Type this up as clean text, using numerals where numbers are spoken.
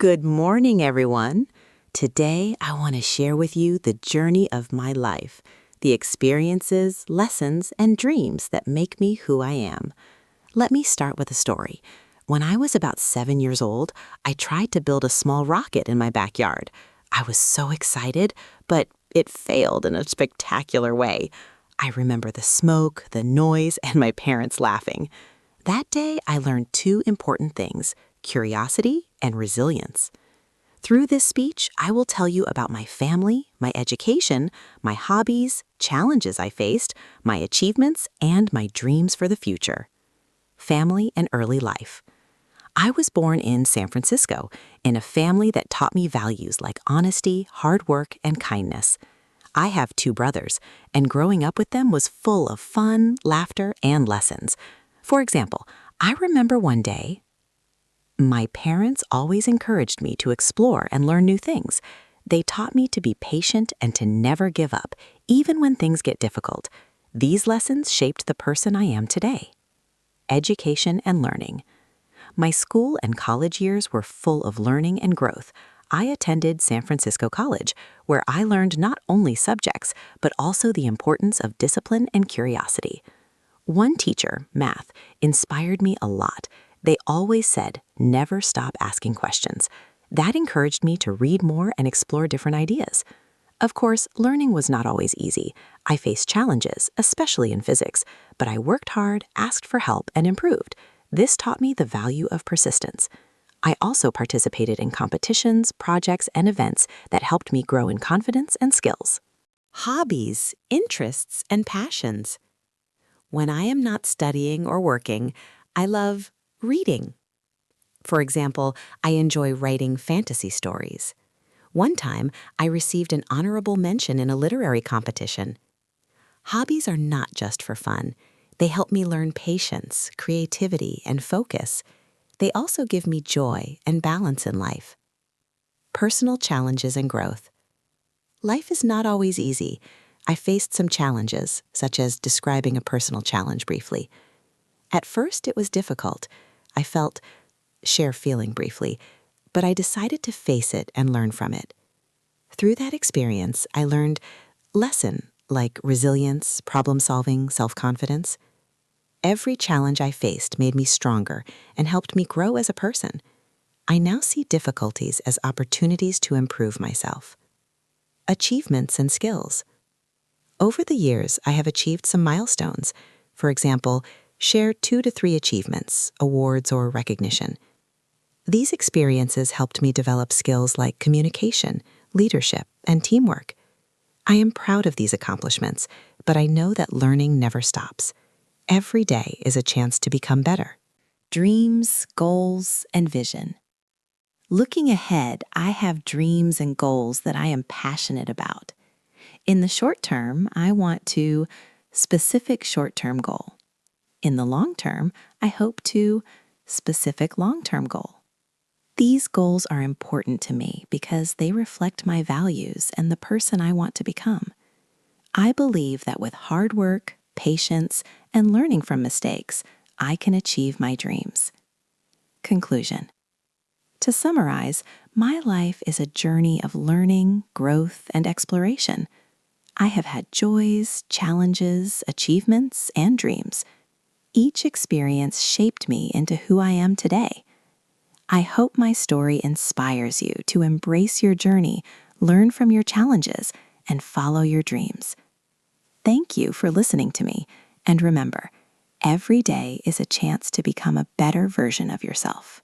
Good morning, everyone. Today, I want to share with you the journey of my life, the experiences, lessons, and dreams that make me who I am. Let me start with a story. When I was about 7 years old, I tried to build a small rocket in my backyard. I was so excited, but it failed in a spectacular way. I remember the smoke, the noise, and my parents laughing. That day, I learned two important things: curiosity and resilience. Through this speech, I will tell you about my family, my education, my hobbies, challenges I faced, my achievements, and my dreams for the future. Family and early life. I was born in San Francisco, in a family that taught me values like honesty, hard work, and kindness. I have two brothers, and growing up with them was full of fun, laughter, and lessons. For example, I remember one day, my parents always encouraged me to explore and learn new things. They taught me to be patient and to never give up, even when things get difficult. These lessons shaped the person I am today. Education and learning. My school and college years were full of learning and growth. I attended San Francisco College, where I learned not only subjects, but also the importance of discipline and curiosity. One teacher, math, inspired me a lot. They always said, never stop asking questions. That encouraged me to read more and explore different ideas. Of course, learning was not always easy. I faced challenges, especially in physics, but I worked hard, asked for help, and improved. This taught me the value of persistence. I also participated in competitions, projects, and events that helped me grow in confidence and skills. Hobbies, interests, and passions. When I am not studying or working, I love reading. For example, I enjoy writing fantasy stories. One time, I received an honorable mention in a literary competition. Hobbies are not just for fun. They help me learn patience, creativity, and focus. They also give me joy and balance in life. Personal challenges and growth. Life is not always easy. I faced some challenges, such as describing a personal challenge briefly. At first, it was difficult. I share feeling briefly, but I decided to face it and learn from it. Through that experience, I learned lessons like resilience, problem-solving, self-confidence. Every challenge I faced made me stronger and helped me grow as a person. I now see difficulties as opportunities to improve myself. Achievements and skills. Over the years, I have achieved some milestones. For example, share 2 to 3 achievements, awards, or recognition. These experiences helped me develop skills like communication, leadership, and teamwork. I am proud of these accomplishments, but I know that learning never stops. Every day is a chance to become better. Dreams, goals, and vision. Looking ahead, I have dreams and goals that I am passionate about. In the short term, I want to specific short-term goal. In the long term, I hope to specific long-term goal. These goals are important to me because they reflect my values and the person I want to become. I believe that with hard work, patience, and learning from mistakes, I can achieve my dreams. Conclusion. To summarize, my life is a journey of learning, growth, and exploration. I have had joys, challenges, achievements, and dreams. Each experience shaped me into who I am today. I hope my story inspires you to embrace your journey, learn from your challenges, and follow your dreams. Thank you for listening to me, and remember, every day is a chance to become a better version of yourself.